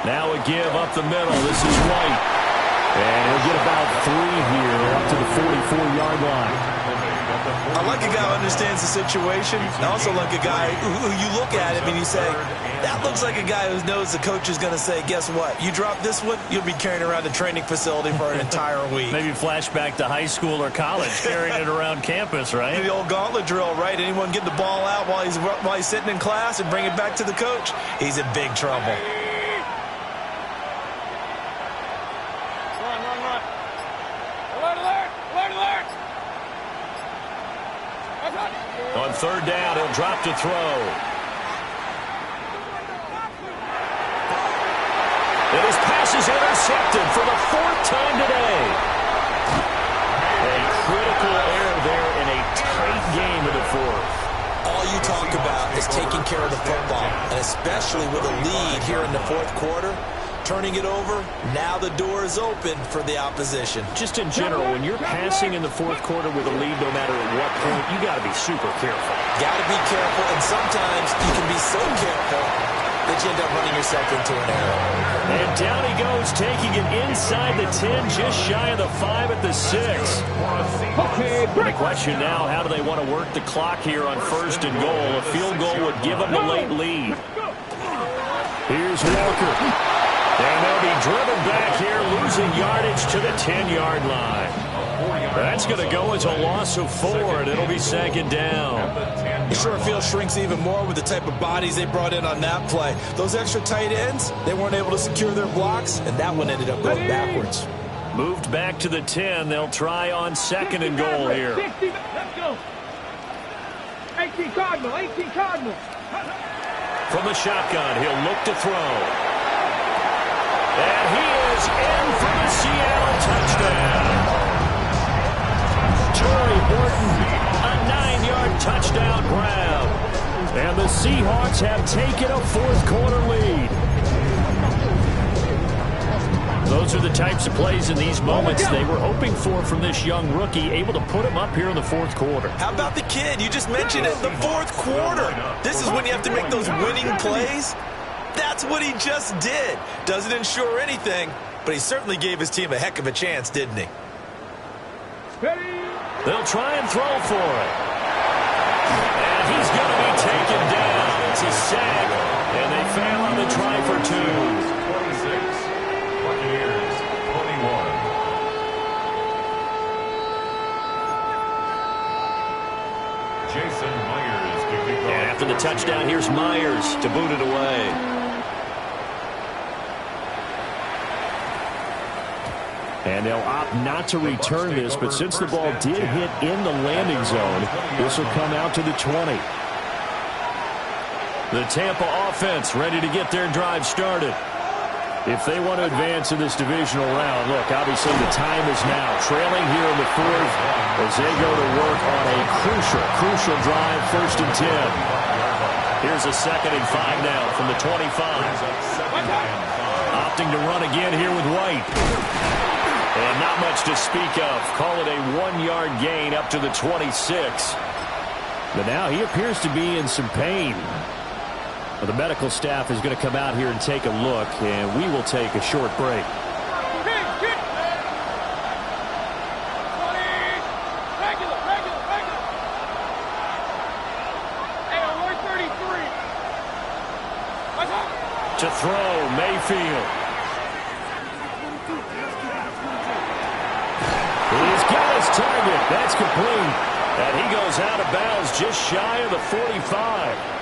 Now a give up the middle. This is White. And he'll get about 3 here up to the 44-yard line. I like a guy who understands the situation. I also like a guy who you look at him and you say, that looks like a guy who knows the coach is going to say, guess what? You drop this one, you'll be carrying around the training facility for an entire week. Maybe flashback to high school or college, carrying it around campus, right? The old gauntlet drill, right? Anyone get the ball out while he's sitting in class and bring it back to the coach, he's in big trouble. On third down, he'll drop to throw. And his pass is intercepted for the fourth time today. A critical error there in a tight game in the fourth. All you talk about is taking care of the football, and especially with a lead here in the fourth quarter. Turning it over, now the door is open for the opposition. Just in general, when you're passing in the fourth quarter with a lead, no matter at what point, you got to be super careful. Got to be careful, and sometimes you can be so careful that you end up running yourself into an error. And down he goes, taking it inside the 10, just shy of the 5 at the 6. The question now, how do they want to work the clock here on first and goal? A field goal would give them the late lead. Here's Walker. And they'll be driven back here, losing yardage to the 10-yard line. That's going to go as a loss of 4, and it'll be second down. The short field shrinks even more with the type of bodies they brought in on that play. Those extra tight ends, they weren't able to secure their blocks, and that one ended up going backwards. Moved back to the 10. They'll try on second and goal here. 60, let's go. 18 Cardinal, 18 Cardinal. From the shotgun, he'll look to throw. And he is in for the Seattle touchdown. Torrey Horton, a 9-yard touchdown grab. And the Seahawks have taken a fourth quarter lead. Those are the types of plays in these moments they were hoping for from this young rookie, able to put him up here in the fourth quarter. How about the kid? You just mentioned it, the fourth quarter. This is when you have to make those winning plays. That's what he just did. Doesn't ensure anything, but he certainly gave his team a heck of a chance, didn't he? They'll try and throw for it. And he's going to be taken down. It's a sack, and they fail on the try for 2. 26, Buccaneers, 21. Jason Myers to kick off. And after the touchdown, here's Myers to boot it away. And they'll opt not to return this, but since the ball did hit in the landing zone, this will come out to the 20. The Tampa offense ready to get their drive started. If they want to advance in this divisional round, look, obviously the time is now. Trailing here in the fourth as they go to work on a crucial drive, first and 10. Here's a 2nd and 5 now from the 25. Opting to run again here with White. And not much to speak of. Call it a 1-yard gain up to the 26. But now he appears to be in some pain. Well, the medical staff is going to come out here and take a look, and we will take a short break. To throw, Mayfield. He's got his target. That's complete. And he goes out of bounds just shy of the 45.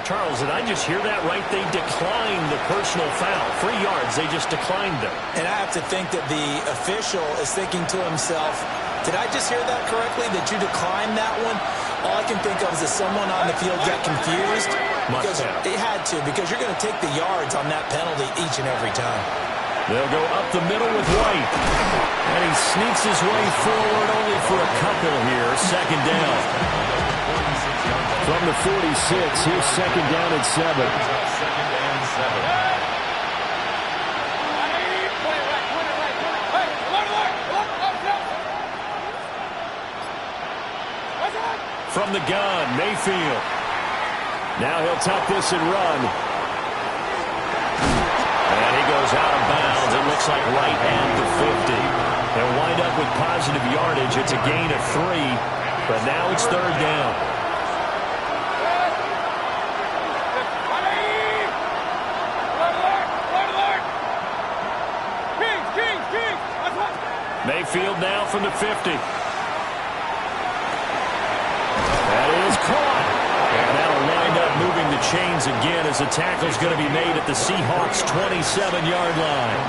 Charles, did I just hear that right? They declined the personal foul. 3 yards, they just declined them. And I have to think that the official is thinking to himself, did I just hear that correctly, that you declined that one? All I can think of is that someone on the field got confused. Because they had to, because you're going to take the yards on that penalty each and every time. They'll go up the middle with White. And he sneaks his way forward only for a couple here. Second down. From the 46, here's second down and 7. From the gun, Mayfield. Now he'll tuck this and run. And he goes out of bounds. It looks like right at the 50. They'll wind up with positive yardage. It's a gain of 3, but now it's third down. Mayfield now from the 50. That is caught. And that'll wind up moving the chains again as the tackle's going to be made at the Seahawks' 27-yard line.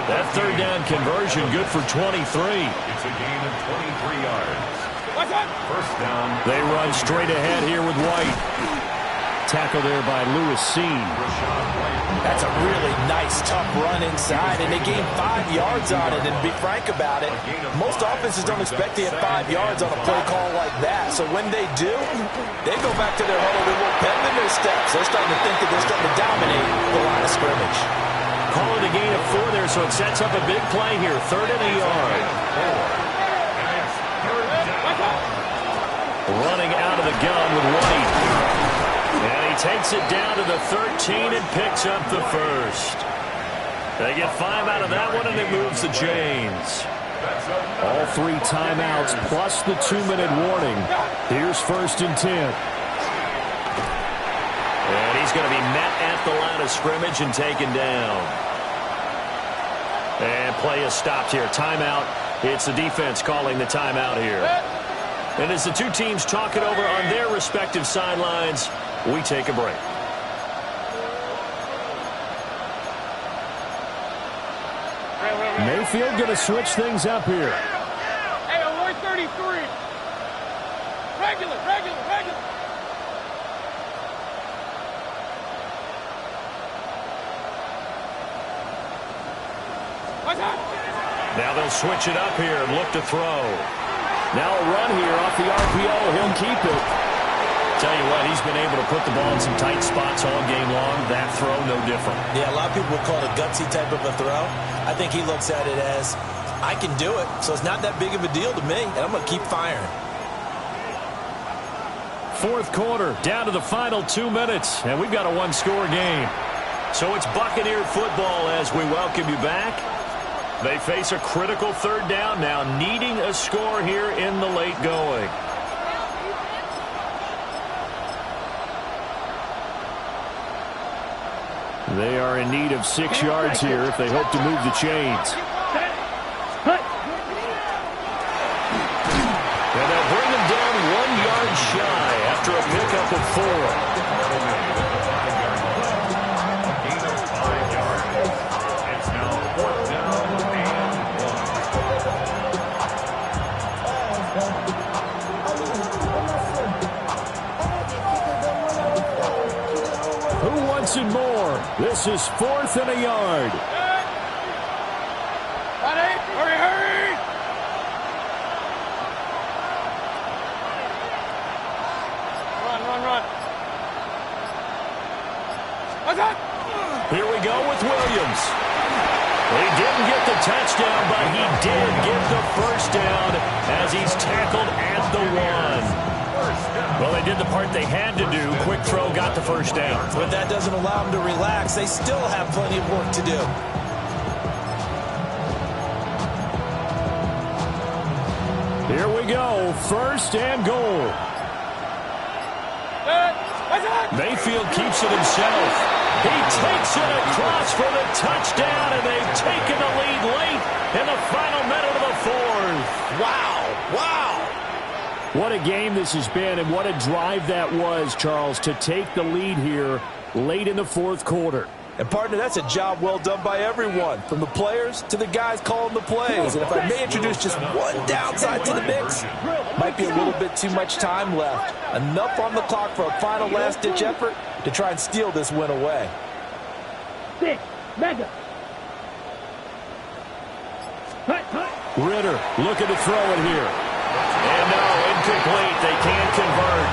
That third down conversion good for 23. It's a gain of 23 yards. First down. They run straight ahead here with White. Tackle there by Lewis Seen. That's a really nice, tough run inside, and they gained 5 yards on it. And to be frank about it, most offenses don't expect to get 5 yards on a play call like that. So when they do, they go back to their huddle. They will bend in their steps. They're starting to think that they're starting to dominate the line of scrimmage. Call it a gain of 4 there, so it sets up a big play here. 3rd and a yard. Running out of the gun with White. And he takes it down to the 13 and picks up the first. They get 5 out of that one, and it moves the chains. All 3 timeouts plus the 2-minute warning. Here's 1st and 10. And he's going to be met at the line of scrimmage and taken down. And play is stopped here. Timeout. It's the defense calling the timeout here. And as the two teams talk it over on their respective sidelines, we take a break. Mayfield going to switch things up here. Hey, alert 33. Regular. Now they'll switch it up here and look to throw. Now a run here off the RPO. He'll keep it. Tell you what, he's been able to put the ball in some tight spots all game long. That throw, no different. Yeah, a lot of people would call it a gutsy type of a throw. I think he looks at it as, I can do it, so it's not that big of a deal to me, and I'm going to keep firing. 4th quarter, down to the final 2 minutes, and we've got a one-score game. So it's Buccaneer football as we welcome you back. They face a critical 3rd down now, needing a score here in the late going. They are in need of 6 yards here if they hope to move the chains. And they'll bring them down 1 yard shy after a pickup of 4. And more. This is 4th and a yard. Hurry! Run. Here we go with Williams. He didn't get the touchdown, but he did get the first down as he's tackled at the 1. Well, they did the part they had to do. Quick throw, got the first down. But that doesn't allow them to relax. They still have plenty of work to do. Here we go. 1st and goal. Mayfield keeps it himself. He takes it across for the touchdown, and they've taken the lead late in the final minute of the 4th. Wow. What a game this has been, and what a drive that was, Charles, to take the lead here late in the 4th quarter. And, partner, that's a job well done by everyone, from the players to the guys calling the plays. And if I may introduce just one downside to the mix, might be a little bit too much time left. Enough on the clock for a final last-ditch effort to try and steal this win away. 6, mega. Ritter looking to throw it here. And no, incomplete. They can't convert.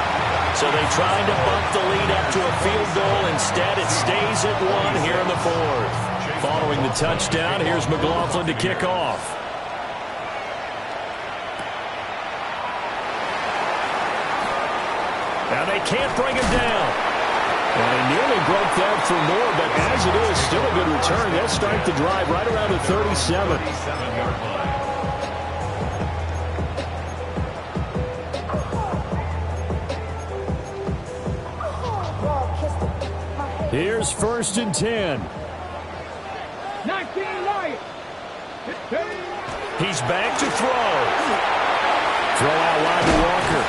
So they tried to bump the lead up to a field goal. Instead, it stays at 1 here in the 4th. Following the touchdown, here's McLaughlin to kick off. Now they can't bring him down. And he nearly broke that for more, but as it is, still a good return. They'll start the drive right around the 37. 37-yard line. Here's 1st and 10. 19 Lions. He's back to throw. Throw out wide to Walker.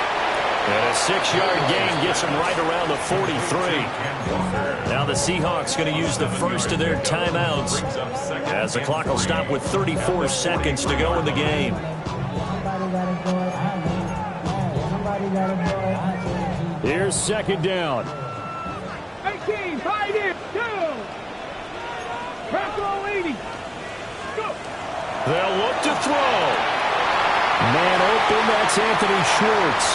And a 6-yard gain gets him right around the 43. Now the Seahawks going to use the first of their timeouts as the clock will stop with 34 seconds to go in the game. Here's 2nd down. 18, tight end, down. Crackle 80. Go. They'll look to throw. Man open, that's Anthony Schwartz.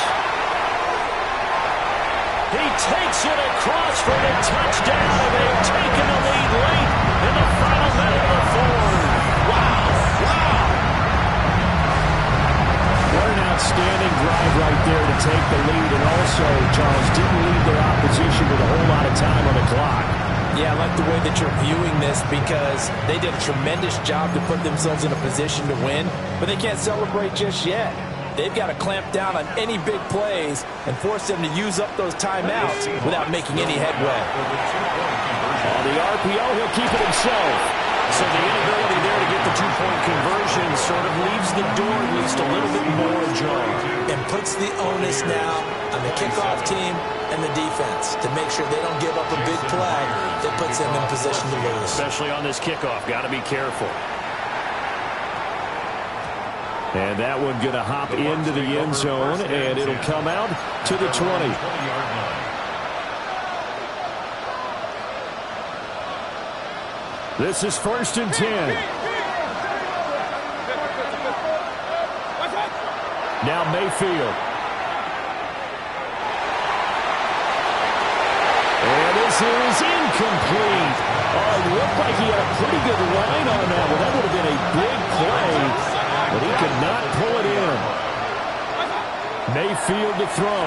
He takes it across for the touchdown, and they've taken the lead late in the final minute of the fourth. Wow, wow. What an outstanding drive right there to take the lead, and also, Charles, didn't leave their opposition with a whole lot of time on the clock. Yeah, I like the way that you're viewing this because they did a tremendous job to put themselves in a position to win, but they can't celebrate just yet. They've got to clamp down on any big plays and force them to use up those timeouts without making any headway. On the RPO, he'll keep it himself. So the inability there to get the two-point conversion sort of leaves the door at least a little bit more ajar. And puts the onus now on the kickoff team and the defense to make sure they don't give up a big play that puts them in position to lose. Especially on this kickoff. Got to be careful. And that one going to hop into the end zone, and it'll come out to the 20. This is 1st and 10. Now Mayfield. And this is incomplete. Oh, it looked like he had a pretty good line on that one. That would have been a big play, but he could not pull it in. Mayfield to throw.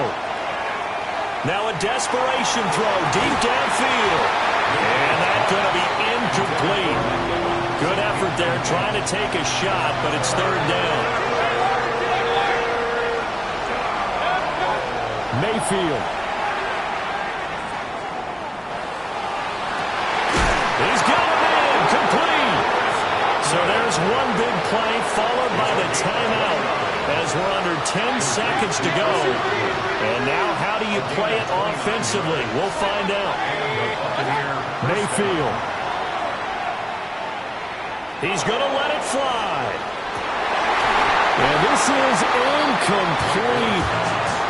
Now a desperation throw deep downfield. And that's going to be incomplete. Good effort there trying to take a shot, but it's 3rd down. Mayfield. He's got him in. Complete. So there's one big play followed by the timeout as we're under 10 seconds to go. And now how do you play it offensively? We'll find out. Mayfield. He's going to let it fly. And this is incomplete.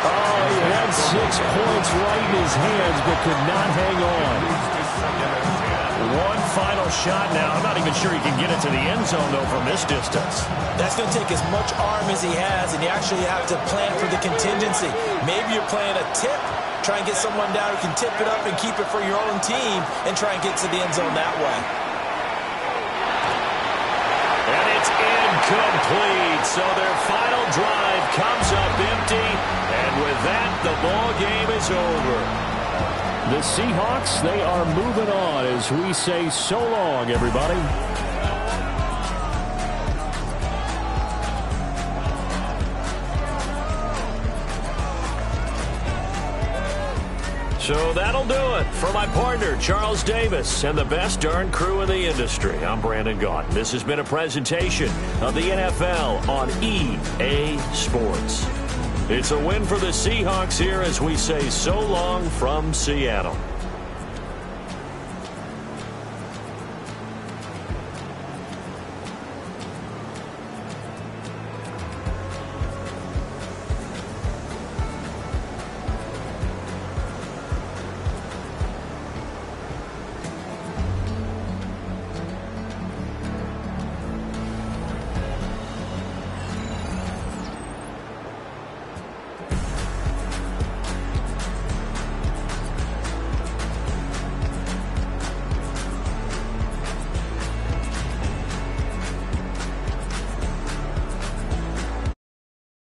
Oh, he had 6 points right in his hands, but could not hang on. One final shot now. I'm not even sure he can get it to the end zone, though, from this distance. That's going to take as much arm as he has, and you actually have to plan for the contingency. Maybe you're playing a tip. Try and get someone down who can tip it up and keep it for your own team and try and get to the end zone that way. And it's incomplete. So their final drive comes up empty. And with that, the ball game is over. The Seahawks, they are moving on as we say so long, everybody. So that'll do it for my partner, Charles Davis, and the best darn crew in the industry. I'm Brandon Gaunt. This has been a presentation of the NFL on EA Sports. It's a win for the Seahawks here as we say so long from Seattle.